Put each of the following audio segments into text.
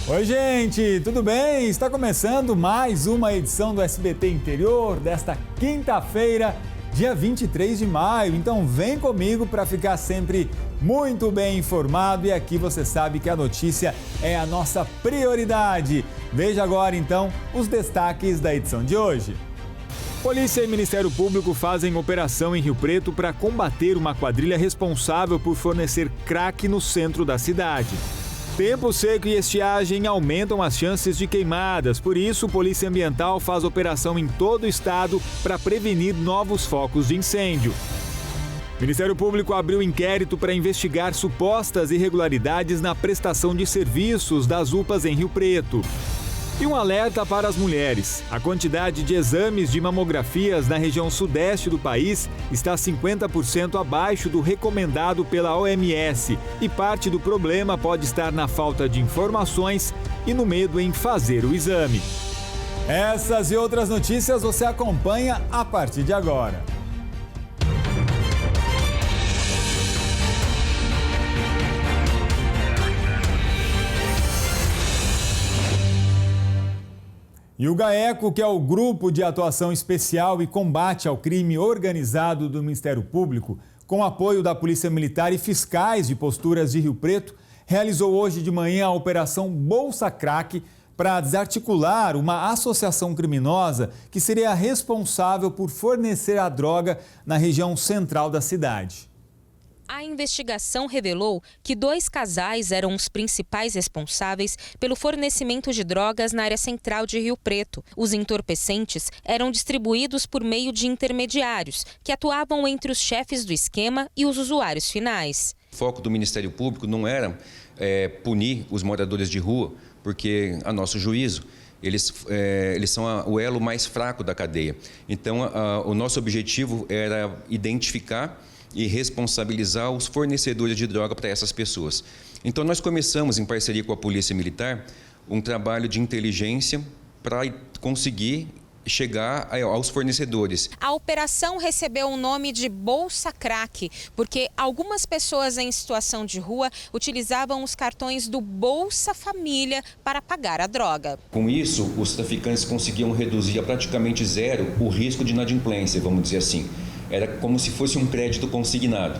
Oi, gente, tudo bem? Está começando mais uma edição do SBT Interior desta quinta-feira, dia 23 de maio. Então vem comigo para ficar sempre muito bem informado e aqui você sabe que a notícia é a nossa prioridade. Veja agora então os destaques da edição de hoje. Polícia e Ministério Público fazem operação em Rio Preto para combater uma quadrilha responsável por fornecer crack no centro da cidade. Tempo seco e estiagem aumentam as chances de queimadas, por isso, Polícia Ambiental faz operação em todo o estado para prevenir novos focos de incêndio. O Ministério Público abriu inquérito para investigar supostas irregularidades na prestação de serviços das UPAs em Rio Preto. E um alerta para as mulheres. A quantidade de exames de mamografias na região sudeste do país está 50% abaixo do recomendado pela OMS. E parte do problema pode estar na falta de informações e no medo em fazer o exame. Essas e outras notícias você acompanha a partir de agora. E o GAECO, que é o Grupo de Atuação Especial e Combate ao Crime Organizado do Ministério Público, com apoio da Polícia Militar e fiscais de posturas de Rio Preto, realizou hoje de manhã a Operação Bolsa Crack para desarticular uma associação criminosa que seria responsável por fornecer a droga na região central da cidade. A investigação revelou que 2 casais eram os principais responsáveis pelo fornecimento de drogas na área central de Rio Preto. Os entorpecentes eram distribuídos por meio de intermediários, que atuavam entre os chefes do esquema e os usuários finais. O foco do Ministério Público não era punir os moradores de rua, porque, a nosso juízo, eles são o elo mais fraco da cadeia. Então, o nosso objetivo era identificar e responsabilizar os fornecedores de droga para essas pessoas. Então, nós começamos, em parceria com a Polícia Militar, um trabalho de inteligência para conseguir chegar aos fornecedores. A operação recebeu o nome de Bolsa Crack, porque algumas pessoas em situação de rua utilizavam os cartões do Bolsa Família para pagar a droga. Com isso, os traficantes conseguiam reduzir a praticamente zero o risco de inadimplência, vamos dizer assim. Era como se fosse um crédito consignado.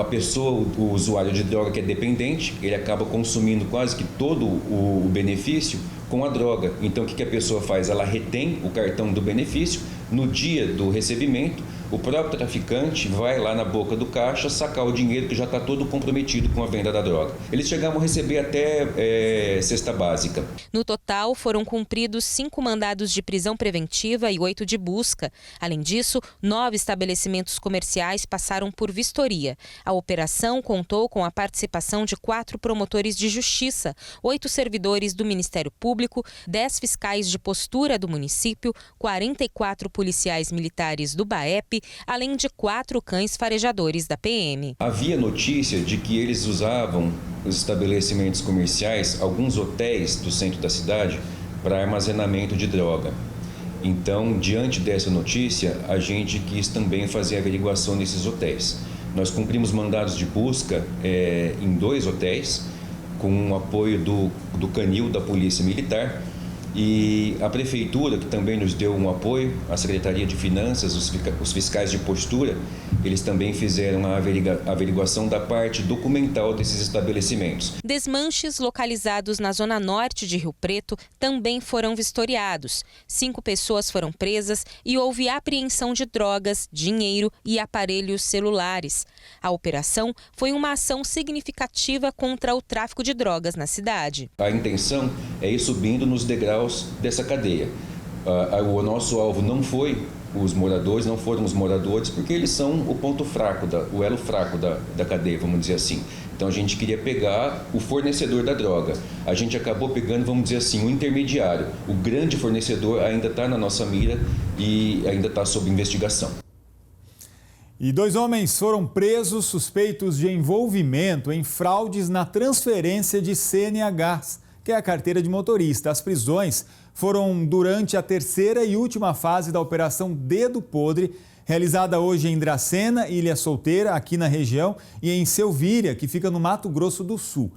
A pessoa, o usuário de droga que é dependente, ele acaba consumindo quase que todo o benefício com a droga. Então, o que a pessoa faz? Ela retém o cartão do benefício. No dia do recebimento, o próprio traficante vai lá na boca do caixa sacar o dinheiro que já está todo comprometido com a venda da droga. Eles chegavam a receber até cesta básica. No total, foram cumpridos 5 mandados de prisão preventiva e 8 de busca. Além disso, 9 estabelecimentos comerciais passaram por vistoria. A operação contou com a participação de 4 promotores de justiça, 8 servidores do Ministério Público, 10 fiscais de postura do município, 44 policiais militares do BAEP, além de 4 cães farejadores da PM. Havia notícia de que eles usavam os estabelecimentos comerciais, alguns hotéis do centro da cidade, para armazenamento de droga. Então, diante dessa notícia, a gente quis também fazer averiguação nesses hotéis. Nós cumprimos mandados de busca em 2 hotéis, com o apoio do Canil da Polícia Militar. E a Prefeitura, que também nos deu um apoio, a Secretaria de Finanças, os fiscais de postura, eles também fizeram a averiguação da parte documental desses estabelecimentos. Desmanches localizados na zona norte de Rio Preto também foram vistoriados. 5 pessoas foram presas e houve apreensão de drogas, dinheiro e aparelhos celulares. A operação foi uma ação significativa contra o tráfico de drogas na cidade. A intenção é ir subindo nos degraus dessa cadeia. O nosso alvo não foi os moradores, não foram os moradores, porque eles são o ponto fraco, o elo fraco da cadeia, vamos dizer assim. Então a gente queria pegar o fornecedor da droga. A gente acabou pegando, vamos dizer assim, o intermediário. O grande fornecedor ainda está na nossa mira e ainda está sob investigação. E 2 homens foram presos suspeitos de envolvimento em fraudes na transferência de CNHs, que é a carteira de motorista. As prisões foram durante a 3ª e última fase da Operação Dedo Podre, realizada hoje em Dracena, Ilha Solteira, aqui na região, e em Selvíria, que fica no Mato Grosso do Sul.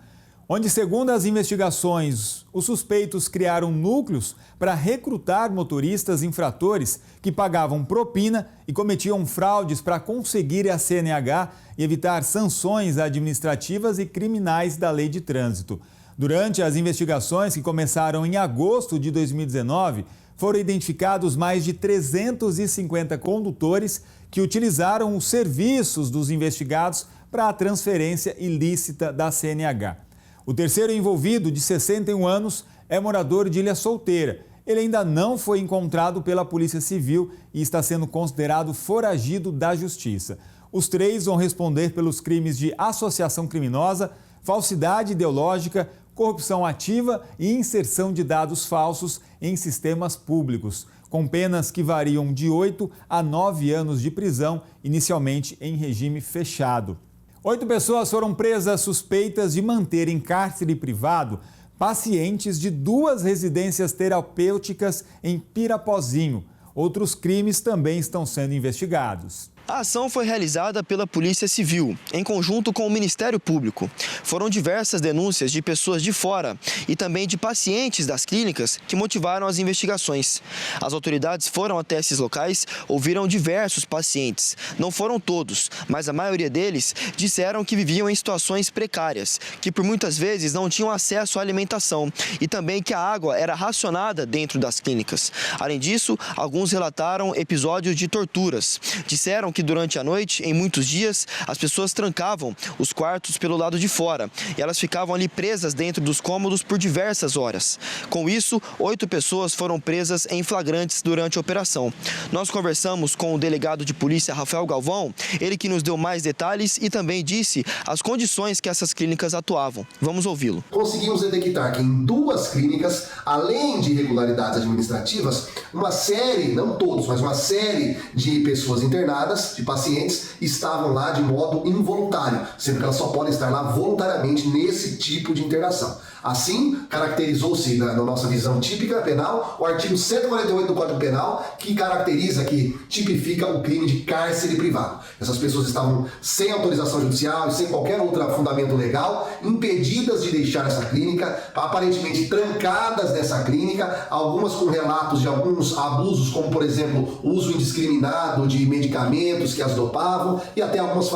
onde, segundo as investigações, os suspeitos criaram núcleos para recrutar motoristas infratores que pagavam propina e cometiam fraudes para conseguir a CNH e evitar sanções administrativas e criminais da Lei de Trânsito. Durante as investigações, que começaram em agosto de 2019, foram identificados mais de 350 condutores que utilizaram os serviços dos investigados para a transferência ilícita da CNH. O terceiro envolvido, de 61 anos, é morador de Ilha Solteira. Ele ainda não foi encontrado pela Polícia Civil e está sendo considerado foragido da Justiça. Os três vão responder pelos crimes de associação criminosa, falsidade ideológica, corrupção ativa e inserção de dados falsos em sistemas públicos, com penas que variam de 8 a 9 anos de prisão, inicialmente em regime fechado. 8 pessoas foram presas suspeitas de manter em cárcere privado pacientes de 2 residências terapêuticas em Pirapozinho. Outros crimes também estão sendo investigados. A ação foi realizada pela Polícia Civil, em conjunto com o Ministério Público. Foram diversas denúncias de pessoas de fora e também de pacientes das clínicas que motivaram as investigações. As autoridades foram até esses locais, ouviram diversos pacientes. Não foram todos, mas a maioria deles disseram que viviam em situações precárias, que por muitas vezes não tinham acesso à alimentação e também que a água era racionada dentro das clínicas. Além disso, alguns relataram episódios de torturas. Disseram que durante a noite, em muitos dias, as pessoas trancavam os quartos pelo lado de fora e elas ficavam ali presas dentro dos cômodos por diversas horas. Com isso, 8 pessoas foram presas em flagrantes durante a operação. Nós conversamos com o delegado de polícia, Rafael Galvão, ele que nos deu mais detalhes e também disse as condições que essas clínicas atuavam. Vamos ouvi-lo. Conseguimos detectar que em 2 clínicas, além de irregularidades administrativas, uma série, não todos, mas uma série de pessoas internadas, de pacientes, estavam lá de modo involuntário, sendo que elas só podem estar lá voluntariamente nesse tipo de internação. Assim, caracterizou-se, na nossa visão típica penal, o artigo 148 do Código Penal, que caracteriza, que tipifica o crime de cárcere privado. Essas pessoas estavam sem autorização judicial e sem qualquer outro fundamento legal, impedidas de deixar essa clínica, aparentemente trancadas nessa clínica, algumas com relatos de alguns abusos, como por exemplo, o uso indiscriminado de medicamentos que as dopavam e até algumas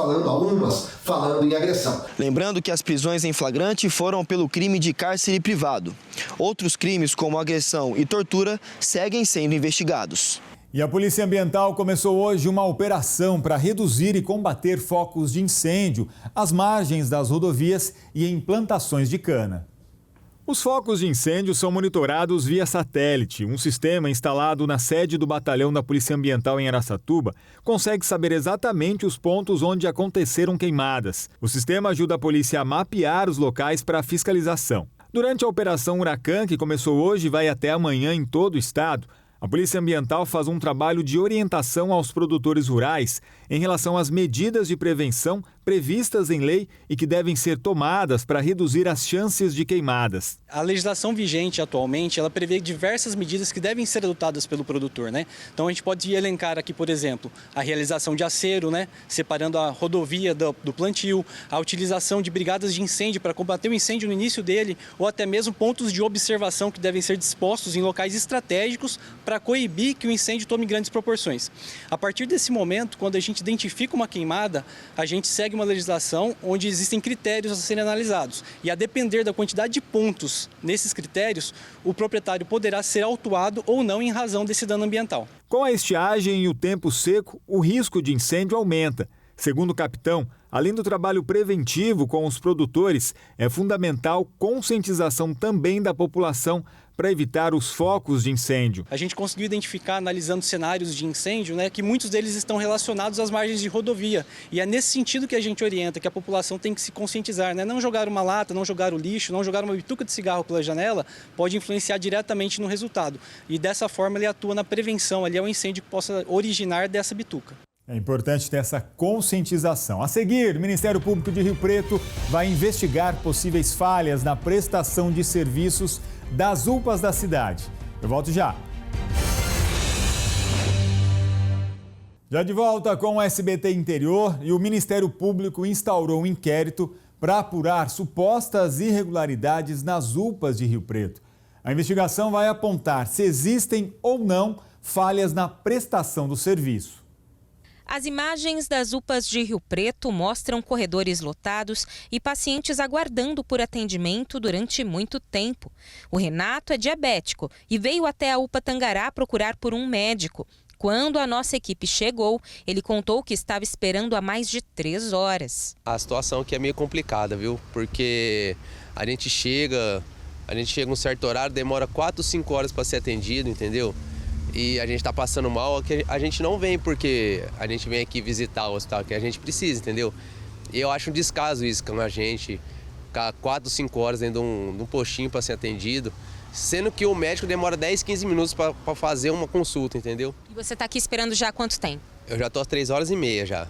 falando em agressão. Lembrando que as prisões em flagrante foram pelo crime de cárcere privado. Outros crimes, como agressão e tortura, seguem sendo investigados. E a Polícia Ambiental começou hoje uma operação para reduzir e combater focos de incêndio às margens das rodovias e em plantações de cana. Os focos de incêndio são monitorados via satélite. Um sistema instalado na sede do Batalhão da Polícia Ambiental em Araçatuba consegue saber exatamente os pontos onde aconteceram queimadas. O sistema ajuda a polícia a mapear os locais para a fiscalização. Durante a Operação Huracan, que começou hoje e vai até amanhã em todo o estado, a Polícia Ambiental faz um trabalho de orientação aos produtores rurais em relação às medidas de prevenção previstas em lei e que devem ser tomadas para reduzir as chances de queimadas. A legislação vigente atualmente, ela prevê diversas medidas que devem ser adotadas pelo produtor, né? Então a gente pode elencar aqui, por exemplo, a realização de acero, né? Separando a rodovia do plantio, a utilização de brigadas de incêndio para combater o incêndio no início dele, ou até mesmo pontos de observação que devem ser dispostos em locais estratégicos para coibir que o incêndio tome grandes proporções. A partir desse momento, quando a gente identifica uma queimada, a gente segue uma legislação onde existem critérios a serem analisados. E a depender da quantidade de pontos nesses critérios, o proprietário poderá ser autuado ou não em razão desse dano ambiental. Com a estiagem e o tempo seco, o risco de incêndio aumenta. Segundo o capitão, além do trabalho preventivo com os produtores, é fundamental conscientização também da população para evitar os focos de incêndio. A gente conseguiu identificar, analisando cenários de incêndio, né, que muitos deles estão relacionados às margens de rodovia. E é nesse sentido que a gente orienta, que a população tem que se conscientizar, né? Não jogar uma lata, não jogar o lixo, não jogar uma bituca de cigarro pela janela, pode influenciar diretamente no resultado. E dessa forma ele atua na prevenção ali ao incêndio que possa originar dessa bituca. É importante ter essa conscientização. A seguir, o Ministério Público de Rio Preto vai investigar possíveis falhas na prestação de serviços das UPAs da cidade. Eu volto já. Já de volta com o SBT Interior, e o Ministério Público instaurou um inquérito para apurar supostas irregularidades nas UPAs de Rio Preto. A investigação vai apontar se existem ou não falhas na prestação do serviço. As imagens das UPAs de Rio Preto mostram corredores lotados e pacientes aguardando por atendimento durante muito tempo. O Renato é diabético e veio até a UPA Tangará procurar por um médico. Quando a nossa equipe chegou, ele contou que estava esperando há mais de 3 horas. A situação aqui é meio complicada, viu? Porque a gente chega um certo horário, demora 4, 5 horas para ser atendido, entendeu? E a gente está passando mal, a gente não vem porque a gente vem aqui visitar o hospital que a gente precisa, entendeu? E eu acho um descaso isso com a gente, ficar 4, 5 horas dentro de um postinho para ser atendido. Sendo que o médico demora 10, 15 minutos para fazer uma consulta, entendeu? E você está aqui esperando já há quanto tempo? Eu já estou às 3 horas e meia já.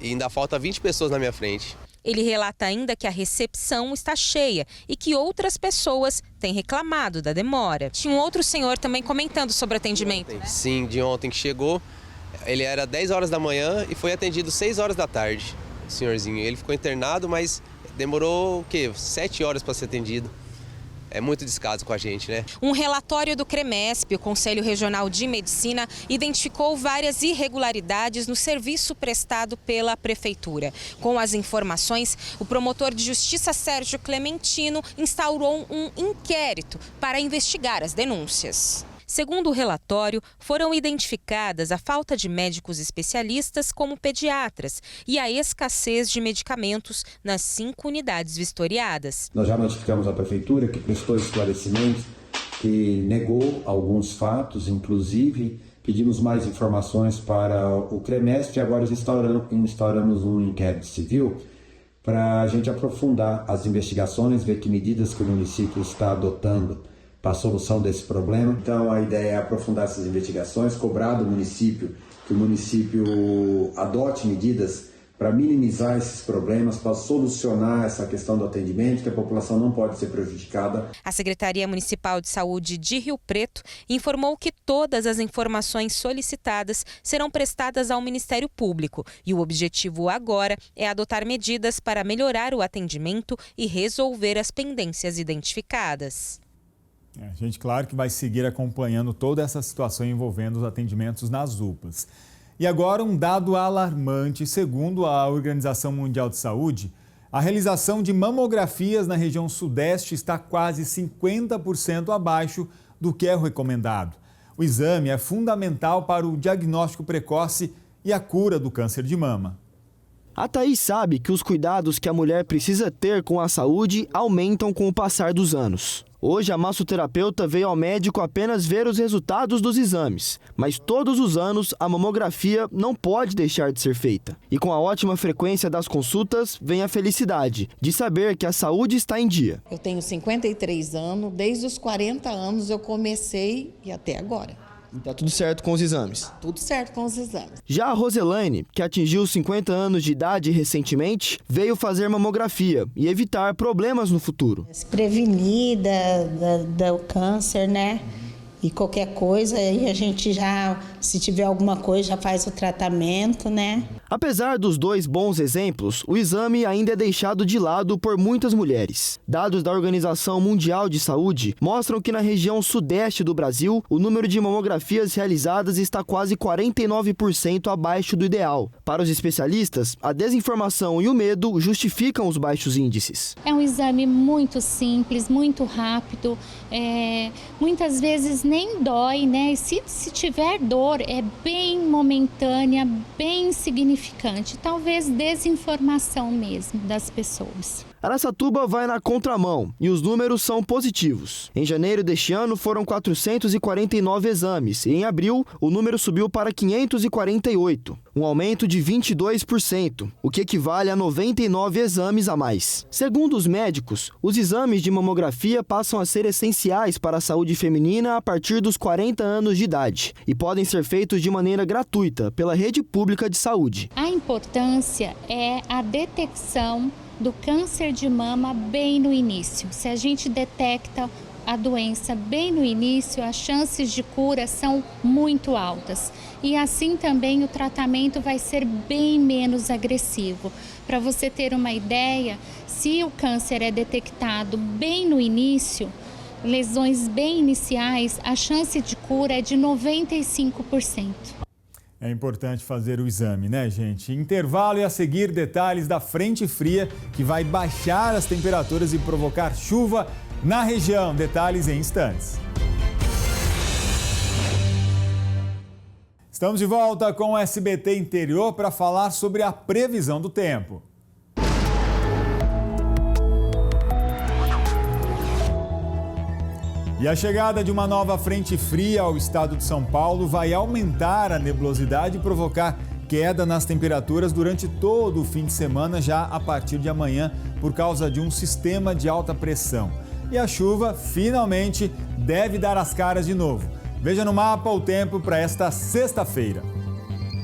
E ainda falta 20 pessoas na minha frente. Ele relata ainda que a recepção está cheia e que outras pessoas têm reclamado da demora. Tinha um outro senhor também comentando sobre o atendimento, né? Sim, de ontem que chegou. Ele era 10 horas da manhã e foi atendido 6 horas da tarde, o senhorzinho. Ele ficou internado, mas demorou, 7 horas para ser atendido. É muito descaso com a gente, né? Um relatório do CREMESP, o Conselho Regional de Medicina, identificou várias irregularidades no serviço prestado pela Prefeitura. Com as informações, o promotor de justiça Sérgio Clementino instaurou um inquérito para investigar as denúncias. Segundo o relatório, foram identificadas a falta de médicos especialistas como pediatras e a escassez de medicamentos nas 5 unidades vistoriadas. Nós já notificamos a Prefeitura que prestou esclarecimentos, que negou alguns fatos, inclusive pedimos mais informações para o CREMESP e agora instauramos um inquérito civil para a gente aprofundar as investigações, ver que medidas que o município está adotando para a solução desse problema. Então a ideia é aprofundar essas investigações, cobrar do município que o município adote medidas para minimizar esses problemas, para solucionar essa questão do atendimento, que a população não pode ser prejudicada. A Secretaria Municipal de Saúde de Rio Preto informou que todas as informações solicitadas serão prestadas ao Ministério Público e o objetivo agora é adotar medidas para melhorar o atendimento e resolver as pendências identificadas. A gente, claro, que vai seguir acompanhando toda essa situação envolvendo os atendimentos nas UPAs. E agora um dado alarmante. Segundo a Organização Mundial de Saúde, a realização de mamografias na região sudeste está quase 50% abaixo do que é o recomendado. O exame é fundamental para o diagnóstico precoce e a cura do câncer de mama. A Thaís sabe que os cuidados que a mulher precisa ter com a saúde aumentam com o passar dos anos. Hoje, a massoterapeuta veio ao médico apenas ver os resultados dos exames, mas todos os anos a mamografia não pode deixar de ser feita. E com a ótima frequência das consultas, vem a felicidade de saber que a saúde está em dia. Eu tenho 53 anos, desde os 40 anos eu comecei e até agora. Tá tudo certo com os exames? Tudo certo com os exames. Já a Roselaine, que atingiu 50 anos de idade recentemente, veio fazer mamografia e evitar problemas no futuro. Se prevenir do câncer, né? E qualquer coisa, aí a gente já, se tiver alguma coisa, já faz o tratamento, né? Apesar dos 2 bons exemplos, o exame ainda é deixado de lado por muitas mulheres. Dados da Organização Mundial de Saúde mostram que na região sudeste do Brasil, o número de mamografias realizadas está quase 49% abaixo do ideal. Para os especialistas, a desinformação e o medo justificam os baixos índices. É um exame muito simples, muito rápido, muitas vezes nem dói, né? E se tiver dor, é bem momentânea, bem insignificante. Talvez desinformação mesmo das pessoas. Araçatuba vai na contramão e os números são positivos. Em janeiro deste ano foram 449 exames e em abril o número subiu para 548, um aumento de 22%, o que equivale a 99 exames a mais. Segundo os médicos, os exames de mamografia passam a ser essenciais para a saúde feminina a partir dos 40 anos de idade e podem ser feitos de maneira gratuita pela rede pública de saúde. A importância é a detecção do câncer de mama bem no início. Se a gente detecta a doença bem no início, as chances de cura são muito altas. E assim também o tratamento vai ser bem menos agressivo, Para você ter uma ideia, se o câncer é detectado bem no início, lesões bem iniciais, a chance de cura é de 95%. É importante fazer o exame, né, gente? Intervalo e a seguir detalhes da frente fria que vai baixar as temperaturas e provocar chuva na região. Detalhes em instantes. Estamos de volta com o SBT Interior para falar sobre a previsão do tempo. E a chegada de uma nova frente fria ao estado de São Paulo vai aumentar a nebulosidade e provocar queda nas temperaturas durante todo o fim de semana, já a partir de amanhã, por causa de um sistema de alta pressão. E a chuva, finalmente, deve dar as caras de novo. Veja no mapa o tempo para esta sexta-feira.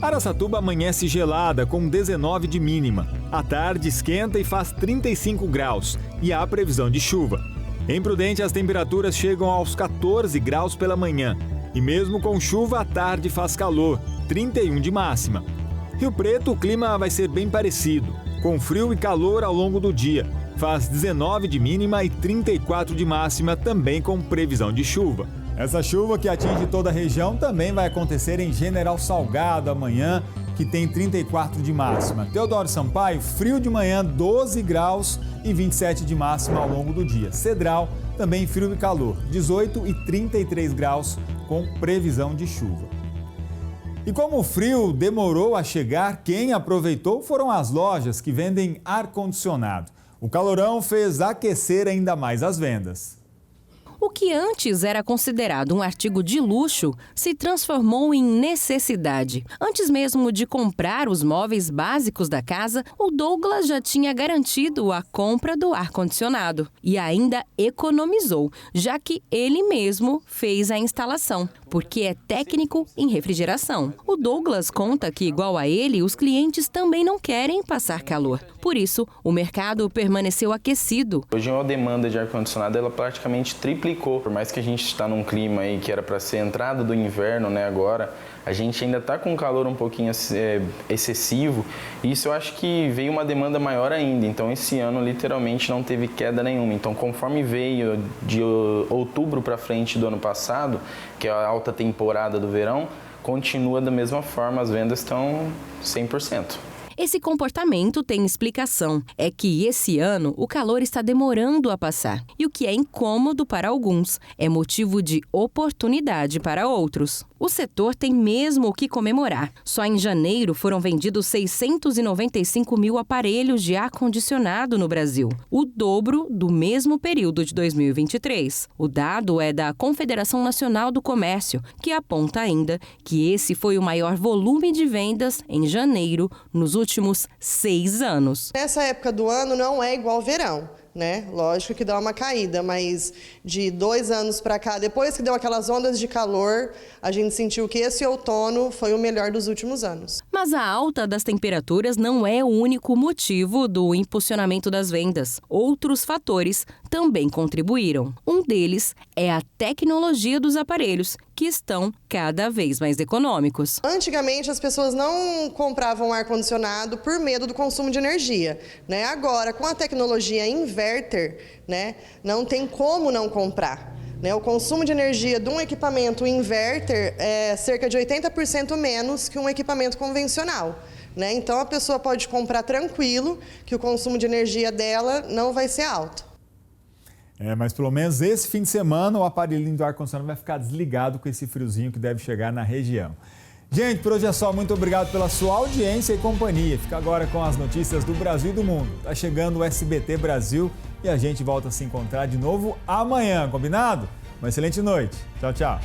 Araçatuba amanhece gelada, com 19 de mínima. À tarde esquenta e faz 35 graus e há previsão de chuva. Em Prudente, as temperaturas chegam aos 14 graus pela manhã. E mesmo com chuva, à tarde faz calor, 31 de máxima. Rio Preto, o clima vai ser bem parecido, com frio e calor ao longo do dia. Faz 19 de mínima e 34 de máxima, também com previsão de chuva. Essa chuva que atinge toda a região também vai acontecer em General Salgado amanhã, que tem 34 de máxima. Teodoro Sampaio, frio de manhã, 12 graus e 27 de máxima ao longo do dia. Cedral, também frio e calor, 18 e 33 graus com previsão de chuva. E como o frio demorou a chegar, quem aproveitou foram as lojas que vendem ar-condicionado. O calorão fez aquecer ainda mais as vendas. O que antes era considerado um artigo de luxo se transformou em necessidade. Antes mesmo de comprar os móveis básicos da casa, o Douglas já tinha garantido a compra do ar-condicionado e ainda economizou, já que ele mesmo fez a instalação, porque é técnico em refrigeração. O Douglas conta que, igual a ele, os clientes também não querem passar calor. Por isso, o mercado permaneceu aquecido. Hoje a demanda de ar-condicionado ela praticamente triplicou. Por mais que a gente está num clima aí que era para ser entrada do inverno, né, agora, a gente ainda está com um calor um pouquinho excessivo. E isso eu acho que veio uma demanda maior ainda. Então esse ano literalmente não teve queda nenhuma. Então conforme veio de outubro para frente do ano passado, que é a alta temporada do verão, continua da mesma forma, as vendas estão 100%. Esse comportamento tem explicação. É que esse ano o calor está demorando a passar. E o que é incômodo para alguns é motivo de oportunidade para outros. O setor tem mesmo o que comemorar. Só em janeiro foram vendidos 695 mil aparelhos de ar-condicionado no Brasil, o dobro do mesmo período de 2023. O dado é da Confederação Nacional do Comércio, que aponta ainda que esse foi o maior volume de vendas em janeiro nos últimos 6 anos. Nessa época do ano não é igual ao verão, né? Lógico que dá uma caída, mas de 2 anos para cá, depois que deu aquelas ondas de calor, a gente sentiu que esse outono foi o melhor dos últimos anos. Mas a alta das temperaturas não é o único motivo do impulsionamento das vendas. Outros fatores também contribuíram. Um deles é a tecnologia dos aparelhos, que estão cada vez mais econômicos. Antigamente as pessoas não compravam ar-condicionado por medo do consumo de energia, né? Agora, com a tecnologia inverter, né, não tem como não comprar. O consumo de energia de um equipamento inverter é cerca de 80% menos que um equipamento convencional. Então a pessoa pode comprar tranquilo que o consumo de energia dela não vai ser alto. Mas pelo menos esse fim de semana o aparelhinho do ar-condicionado vai ficar desligado com esse friozinho que deve chegar na região. Gente, por hoje é só. Muito obrigado pela sua audiência e companhia. Fica agora com as notícias do Brasil e do mundo. Tá chegando o SBT Brasil e a gente volta a se encontrar de novo amanhã, combinado? Uma excelente noite. Tchau, tchau.